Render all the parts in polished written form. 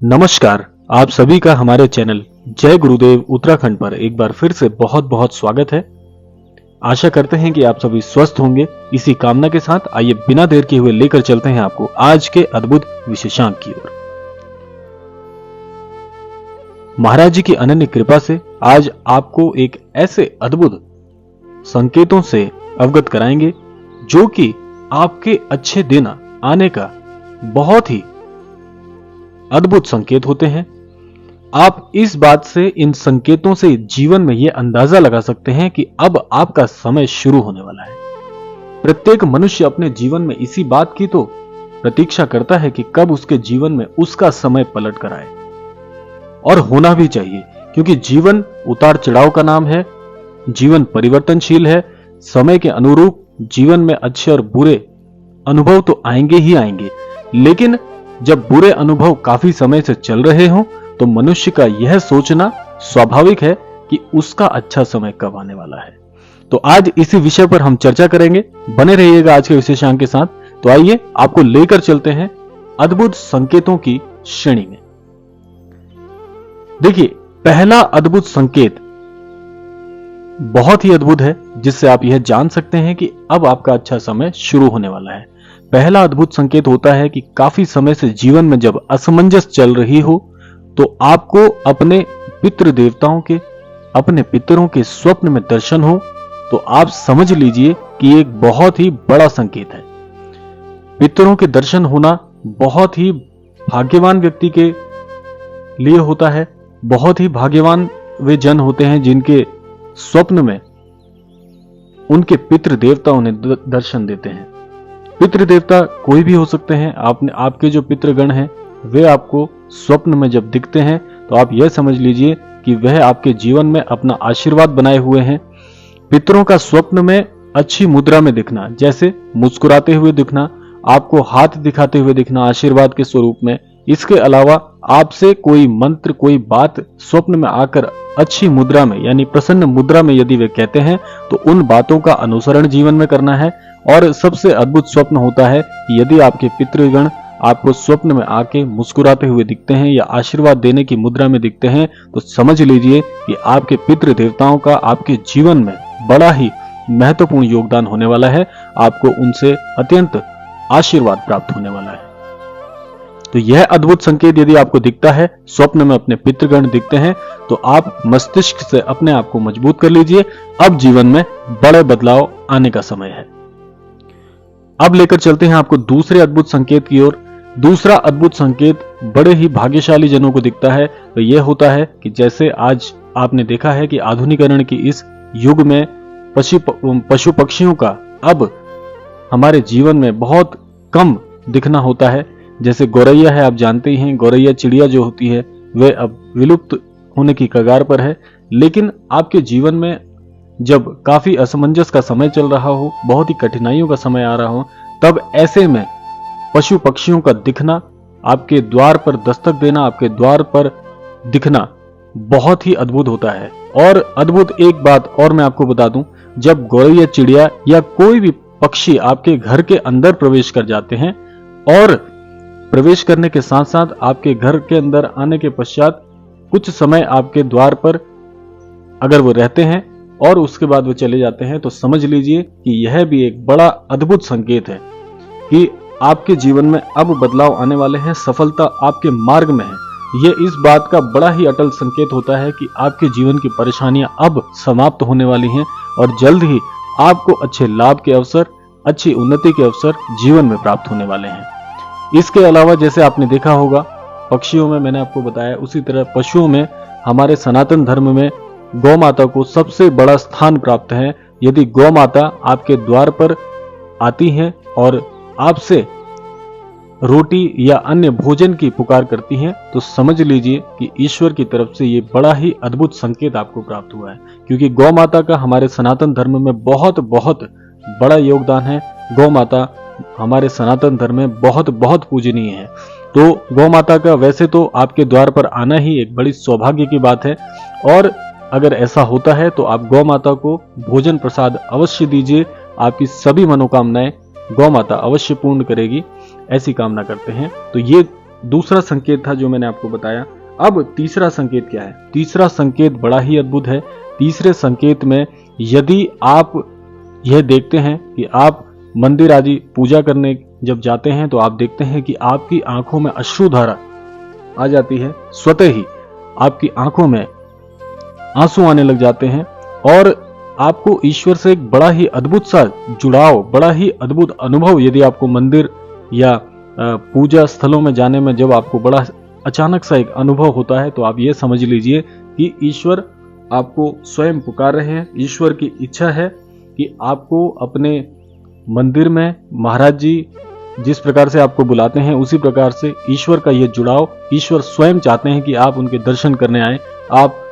नमस्कार। आप सभी का हमारे चैनल जय गुरुदेव उत्तराखंड पर एक बार फिर से बहुत बहुत स्वागत है। आशा करते हैं कि आप सभी स्वस्थ होंगे। इसी कामना के साथ आइए बिना देर किए हुए लेकर चलते हैं आपको आज के अद्भुत विशेषांक की ओर। महाराज जी की अनन्य कृपा से आज आपको एक ऐसे अद्भुत संकेतों से अवगत कराएंगे जो कि आपके अच्छे दिन आने का बहुत ही अद्भुत संकेत होते हैं। आप इस बात से, इन संकेतों से जीवन में यह अंदाजा लगा सकते हैं कि अब आपका समय शुरू होने वाला है। प्रत्येक मनुष्य अपने जीवन में इसी बात की तो प्रतीक्षा करता है कि कब उसके जीवन में उसका समय पलट कर आए, और होना भी चाहिए, क्योंकि जीवन उतार चढ़ाव का नाम है। जीवन परिवर्तनशील है। समय के अनुरूप जीवन में अच्छे और बुरे अनुभव तो आएंगे ही आएंगे, लेकिन जब बुरे अनुभव काफी समय से चल रहे हों तो मनुष्य का यह सोचना स्वाभाविक है कि उसका अच्छा समय कब आने वाला है। तो आज इसी विषय पर हम चर्चा करेंगे। बने रहिएगा आज के विशेषांक के साथ। तो आइए आपको लेकर चलते हैं अद्भुत संकेतों की श्रेणी में। देखिए, पहला अद्भुत संकेत बहुत ही अद्भुत है, जिससे आप यह जान सकते हैं कि अब आपका अच्छा समय शुरू होने वाला है। पहला अद्भुत संकेत होता है कि काफी समय से जीवन में जब असमंजस चल रही हो तो आपको अपने पितृ देवताओं के, अपने पितरों के स्वप्न में दर्शन हो, तो आप समझ लीजिए कि एक बहुत ही बड़ा संकेत है। पितरों के दर्शन होना बहुत ही भाग्यवान व्यक्ति के लिए होता है। बहुत ही भाग्यवान वे जन होते हैं जिनके स्वप्न में उनके पितृ देवता उन्हें दर्शन देते हैं। पितृ देवता कोई भी हो सकते हैं। आपके जो पितृगण हैं वे आपको स्वप्न में जब दिखते हैं तो आप यह समझ लीजिए कि वह आपके जीवन में अपना आशीर्वाद बनाए हुए हैं। पितरों का स्वप्न में अच्छी मुद्रा में दिखना, जैसे मुस्कुराते हुए दिखना, आपको हाथ दिखाते हुए दिखना आशीर्वाद के स्वरूप में। इसके अलावा आपसे कोई मंत्र, कोई बात स्वप्न में आकर अच्छी मुद्रा में, यानी प्रसन्न मुद्रा में यदि वे कहते हैं तो उन बातों का अनुसरण जीवन में करना है। और सबसे अद्भुत स्वप्न होता है कि यदि आपके पितृगण आपको स्वप्न में आके मुस्कुराते हुए दिखते हैं या आशीर्वाद देने की मुद्रा में दिखते हैं, तो समझ लीजिए कि आपके पितृ देवताओं का आपके जीवन में बड़ा ही महत्वपूर्ण योगदान होने वाला है। आपको उनसे अत्यंत आशीर्वाद प्राप्त होने वाला है। तो यह अद्भुत संकेत यदि आपको दिखता है, स्वप्न में अपने पितृगण दिखते हैं, तो आप मस्तिष्क से अपने आप को मजबूत कर लीजिए। अब जीवन में बड़े बदलाव आने का समय है। अब लेकर चलते हैं आपको दूसरे अद्भुत संकेत की ओर। दूसरा अद्भुत संकेत बड़े ही भाग्यशाली जनों को दिखता है। तो यह होता है कि जैसे आज आपने देखा है कि आधुनिकीकरण की इस युग में पशु पक्षियों का अब हमारे जीवन में बहुत कम दिखना होता है। जैसे गौरैया है, आप जानते ही हैं, गौरैया चिड़िया जो होती है वह अब विलुप्त होने की कगार पर है। लेकिन आपके जीवन में जब काफी असमंजस का समय चल रहा हो, बहुत ही कठिनाइयों का समय आ रहा हो, तब ऐसे में पशु पक्षियों का दिखना, आपके द्वार पर दस्तक देना, आपके द्वार पर दिखना बहुत ही अद्भुत होता है। और अद्भुत एक बात और मैं आपको बता दूं, जब गौरैया चिड़िया या कोई भी पक्षी आपके घर के अंदर प्रवेश कर जाते हैं, और प्रवेश करने के साथ साथ आपके घर के अंदर आने के पश्चात कुछ समय आपके द्वार पर अगर वो रहते हैं और उसके बाद वो चले जाते हैं, तो समझ लीजिए कि यह भी एक बड़ा अद्भुत संकेत है कि आपके जीवन में अब बदलाव आने वाले हैं। सफलता आपके मार्ग में है। यह इस बात का बड़ा ही अटल संकेत होता है कि आपके जीवन की परेशानियां अब समाप्त होने वाली हैं और जल्द ही आपको अच्छे लाभ के अवसर, अच्छी उन्नति के अवसर जीवन में प्राप्त होने वाले हैं। इसके अलावा जैसे आपने देखा होगा, पक्षियों में मैंने आपको बताया, उसी तरह पशुओं में हमारे सनातन धर्म में गौ माता को सबसे बड़ा स्थान प्राप्त है। यदि गौ माता आपके द्वार पर आती हैं और आपसे रोटी या अन्य भोजन की पुकार करती हैं, तो समझ लीजिए कि ईश्वर की तरफ से ये बड़ा ही अद्भुत संकेत आपको प्राप्त हुआ है। क्योंकि गौ माता का हमारे सनातन धर्म में बहुत बहुत बड़ा योगदान है। गौ माता हमारे सनातन धर्म में बहुत बहुत पूजनीय है। तो गौ माता का वैसे तो आपके द्वार पर आना ही एक बड़ी सौभाग्य की बात है, और अगर ऐसा होता है तो आप गौ माता को भोजन प्रसाद अवश्य दीजिए। आपकी सभी मनोकामनाएं गौ माता अवश्य पूर्ण करेगी, ऐसी कामना करते हैं। तो ये दूसरा संकेत था जो मैंने आपको बताया। अब तीसरा संकेत क्या है? तीसरा संकेत बड़ा ही अद्भुत है। तीसरे संकेत में यदि आप यह देखते हैं कि आप मंदिर आदि पूजा करने जब जाते हैं तो आप देखते हैं कि आपकी आंखों में अश्रुधारा आ जाती है, स्वतः ही आपकी आंखों में आंसू आने लग जाते हैं और आपको ईश्वर से एक बड़ा ही अद्भुत सा जुड़ाव, बड़ा ही अद्भुत अनुभव, यदि आपको मंदिर या पूजा स्थलों में जाने में जब आपको बड़ा अचानक सा एक अनुभव होता है तो आप ये समझ लीजिए कि ईश्वर आपको स्वयं पुकार रहे हैं। ईश्वर की इच्छा है कि आपको अपने मंदिर में महाराज जी जिस प्रकार से आपको बुलाते हैं उसी प्रकार से ईश्वर का यह जुड़ाव, ईश्वर स्वयं चाहते हैं कि आप उनके दर्शन करने आए, आप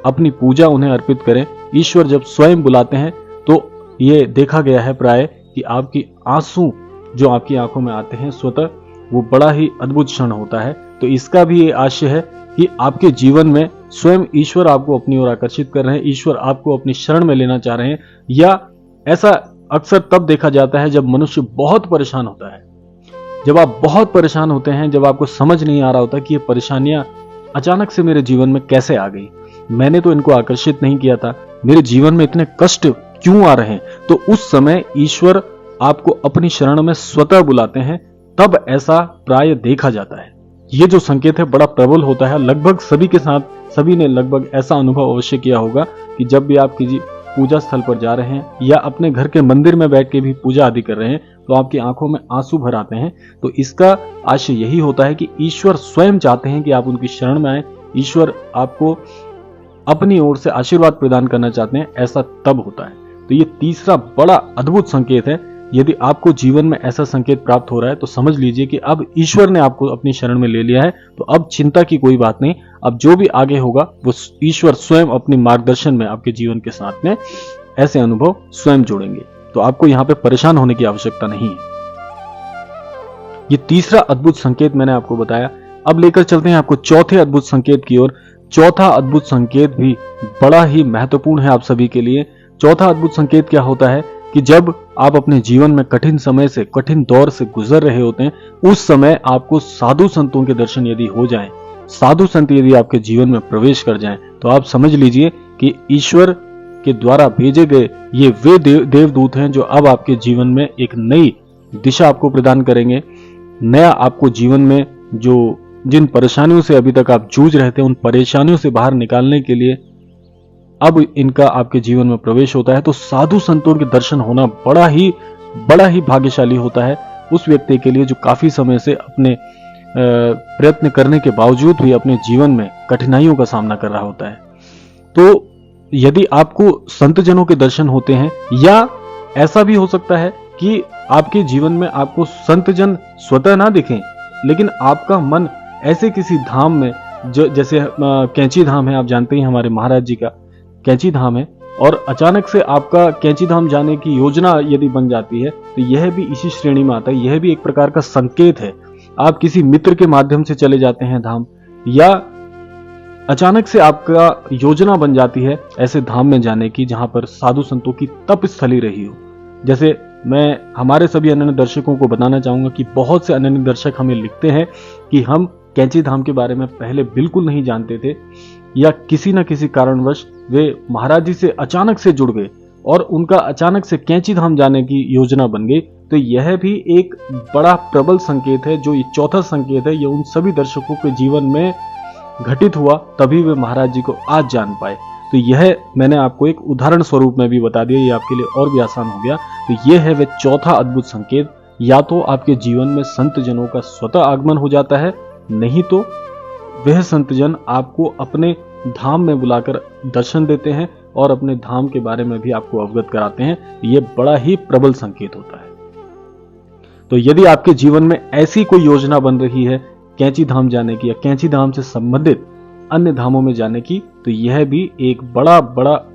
अपनी पूजा उन्हें अर्पित करें। ईश्वर जब स्वयं बुलाते हैं तो ये देखा गया है प्राय कि आपकी आंसू जो आपकी आंखों में आते हैं स्वतः, वो बड़ा ही अद्भुत क्षण होता है। तो इसका भी ये आशय है कि आपके जीवन में स्वयं ईश्वर आपको अपनी ओर आकर्षित कर रहे हैं, ईश्वर आपको अपनी शरण में लेना चाह रहे हैं। या ऐसा अक्सर तब देखा जाता है जब मनुष्य बहुत परेशान होता है, जब आप बहुत परेशान होते हैं, जब आपको समझ नहीं आ रहा होता कि ये परेशानियां अचानक से मेरे जीवन में कैसे आ गई, मैंने तो इनको आकर्षित नहीं किया था, मेरे जीवन में इतने कष्ट क्यों आ रहे हैं, तो उस समय ईश्वर आपको अपनी शरण में स्वतः बुलाते हैं। तब ऐसा प्राय देखा जाता है। ये जो संकेत है बड़ा प्रबल होता है। लगभग सभी के साथ, सभी ने लगभग ऐसा अनुभव अवश्य किया होगा कि जब भी आप किसी पूजा स्थल पर जा रहे हैं या अपने घर के मंदिर में बैठ के भी पूजा आदि कर रहे हैं तो आपकी आंखों में आंसू भर आते हैं। तो इसका आशय यही होता है कि ईश्वर स्वयं चाहते हैं कि आप उनकी शरण में आए, ईश्वर आपको अपनी ओर से आशीर्वाद प्रदान करना चाहते हैं। ऐसा तब होता है। तो ये तीसरा बड़ा अद्भुत संकेत है। यदि आपको जीवन में ऐसा संकेत प्राप्त हो रहा है तो समझ लीजिए कि अब ईश्वर ने आपको अपनी शरण में ले लिया है। तो अब चिंता की कोई बात नहीं, अब जो भी आगे होगा वो ईश्वर स्वयं अपनी मार्गदर्शन में आपके जीवन के साथ में ऐसे अनुभव स्वयं जोड़ेंगे। तो आपको यहां पे परेशान होने की आवश्यकता नहीं है। ये तीसरा अद्भुत संकेत मैंने आपको बताया। अब लेकर चलते हैं आपको चौथे अद्भुत संकेत की ओर। चौथा अद्भुत संकेत भी बड़ा ही महत्वपूर्ण है आप सभी के लिए। चौथा अद्भुत संकेत क्या होता है कि जब आप अपने जीवन में कठिन समय से, कठिन दौर से गुजर रहे होते हैं, उस समय आपको साधु संतों के दर्शन यदि हो जाएं, साधु संत यदि आपके जीवन में प्रवेश कर जाएं, तो आप समझ लीजिए कि ईश्वर के द्वारा भेजे गए ये वे देवदूत हैं जो अब आपके जीवन में एक नई दिशा आपको प्रदान करेंगे। नया आपको जीवन में जो जिन परेशानियों से अभी तक आप जूझ रहे थे, उन परेशानियों से बाहर निकालने के लिए अब इनका आपके जीवन में प्रवेश होता है। तो साधु संतों के दर्शन होना बड़ा ही भाग्यशाली होता है उस व्यक्ति के लिए जो काफी समय से अपने प्रयत्न करने के बावजूद भी अपने जीवन में कठिनाइयों का सामना कर रहा होता है। तो यदि आपको संत जनों के दर्शन होते हैं, या ऐसा भी हो सकता है कि आपके जीवन में आपको संत जन स्वतः ना दिखें, लेकिन आपका मन ऐसे किसी धाम में, जो जैसे कैंची धाम है, आप जानते हैं हमारे महाराज जी का कैंची धाम है, और अचानक से आपका कैंची धाम जाने की योजना यदि बन जाती है तो यह भी इसी श्रेणी में आता है। यह भी एक प्रकार का संकेत है। आप किसी मित्र के माध्यम से चले जाते हैं धाम, या अचानक से आपका योजना बन जाती है ऐसे धाम में जाने की जहां पर साधु संतों की तप स्थली रही हो। जैसे मैं हमारे सभी अनन्य दर्शकों को बताना चाहूंगा कि बहुत से अनन्य दर्शक हमें लिखते हैं कि हम कैंची धाम के बारे में पहले बिल्कुल नहीं जानते थे, या किसी न किसी कारणवश वे महाराज जी से अचानक से जुड़ गए और उनका अचानक से कैंची धाम जाने की योजना बन गई। तो यह भी एक बड़ा प्रबल संकेत है। जो ये चौथा संकेत है, यह उन सभी दर्शकों के जीवन में घटित हुआ, तभी वे महाराज जी को आज जान पाए। तो यह मैंने आपको एक उदाहरण स्वरूप में भी बता दिया, ये आपके लिए और भी आसान हो गया। तो यह है वह चौथा अद्भुत संकेत। या तो आपके जीवन में संत जनों का स्वतः आगमन हो जाता है, नहीं तो वह संत जन आपको अपने धाम में बुलाकर दर्शन देते हैं और अपने धाम के बारे में भी आपको अवगत कराते हैं। यह बड़ा ही प्रबल संकेत होता है। तो यदि आपके जीवन में ऐसी कोई योजना बन रही है कैंची धाम जाने की, या कैंची धाम से संबंधित अन्य धामों में जाने की, तो यह भी एक बड़ा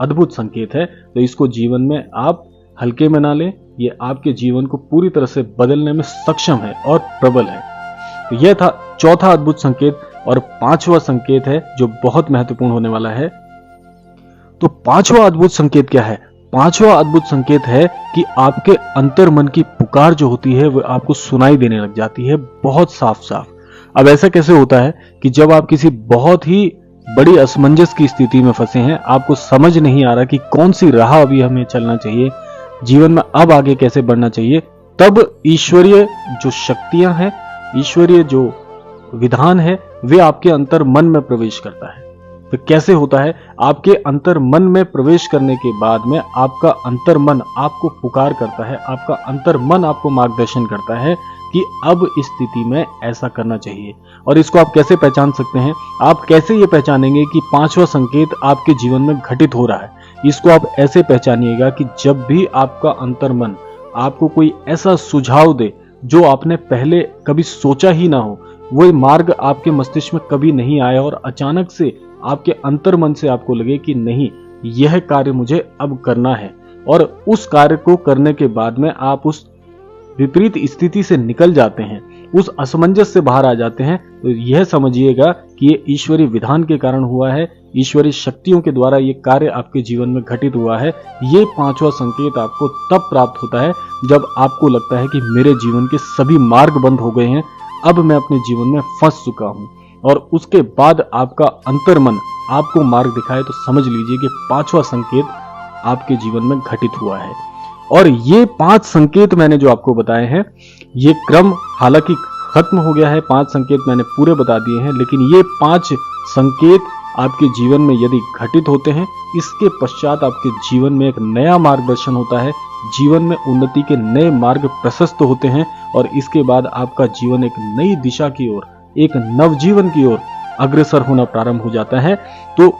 अद्भुत संकेत है। तो इसको जीवन में आप हल्के में ना लें, यह आपके जीवन को पूरी तरह से बदलने में सक्षम है और प्रबल है। तो यह था चौथा अद्भुत संकेत। और पांचवा संकेत है जो बहुत महत्वपूर्ण होने वाला है। तो पांचवा अद्भुत संकेत क्या है? पांचवा अद्भुत संकेत है कि आपके अंतर मन की पुकार जो होती है वह आपको सुनाई देने लग जाती है, बहुत साफ साफ। अब ऐसा कैसे होता है कि जब आप किसी बहुत ही बड़ी असमंजस की स्थिति में फंसे हैं, आपको समझ नहीं आ रहा कि कौन सी राह अभी हमें चलना चाहिए, जीवन में अब आगे कैसे बढ़ना चाहिए, तब ईश्वरीय जो शक्तियां हैं, ईश्वरीय जो विधान है, वे आपके अंतर मन में प्रवेश करता है। तो कैसे होता है? आपके अंतर मन में प्रवेश करने के बाद में आपका अंतर मन आपको पुकार करता है, आपका अंतर मन आपको मार्गदर्शन करता है कि अब इस स्थिति में ऐसा करना चाहिए। और इसको आप कैसे पहचान सकते हैं? आप कैसे ये पहचानेंगे कि पांचवा संकेत आपके जीवन में घटित हो रहा है? इसको आप ऐसे पहचानिएगा कि जब भी आपका अंतर मन आपको कोई ऐसा सुझाव दे जो आपने पहले कभी सोचा ही ना हो, वो मार्ग आपके मस्तिष्क में कभी नहीं आया और अचानक से आपके अंतर मन से आपको लगे कि नहीं, यह कार्य मुझे अब करना है, और उस कार्य को करने के बाद में आप उस विपरीत स्थिति से निकल जाते हैं, उस असमंजस से बाहर आ जाते हैं, तो यह समझिएगा कि ये ईश्वरीय विधान के कारण हुआ है, ईश्वरीय शक्तियों के द्वारा ये कार्य आपके जीवन में घटित हुआ है। ये पांचवा संकेत आपको तब प्राप्त होता है जब आपको लगता है कि मेरे जीवन के सभी मार्ग बंद हो गए हैं, अब मैं अपने जीवन में फंस चुका हूं, और उसके बाद आपका अंतर्मन आपको मार्ग दिखाए, तो समझ लीजिए कि पांचवा संकेत आपके जीवन में घटित हुआ है। और ये 5 संकेत मैंने जो आपको बताए हैं, ये क्रम हालांकि खत्म हो गया है, 5 संकेत मैंने पूरे बता दिए हैं, लेकिन ये 5 संकेत आपके जीवन में यदि घटित होते हैं, इसके पश्चात आपके जीवन में एक नया मार्गदर्शन होता है, जीवन में उन्नति के नए मार्ग प्रशस्त होते हैं, और इसके बाद आपका जीवन एक नई दिशा की ओर, एक नवजीवन की ओर अग्रसर होना प्रारंभ हो जाता है। तो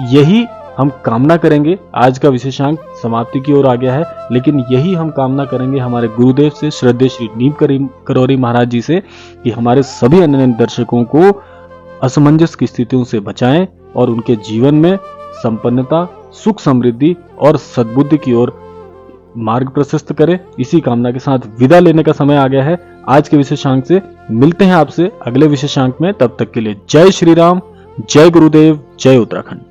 यही हम कामना करेंगे। आज का विशेषांक समाप्ति की ओर आ गया है, लेकिन यही हम कामना करेंगे हमारे गुरुदेव से, श्रद्धेय श्री नीम करौरी महाराज जी से, कि हमारे सभी अन्य दर्शकों को असमंजस की स्थितियों से बचाएं और उनके जीवन में संपन्नता, सुख, समृद्धि और सद्बुद्धि की ओर मार्ग प्रशस्त करें। इसी कामना के साथ विदा लेने का समय आ गया है आज के विशेषांक से। मिलते हैं आपसे अगले विशेषांक में, तब तक के लिए जय श्री राम, जय गुरुदेव, जय उत्तराखंड।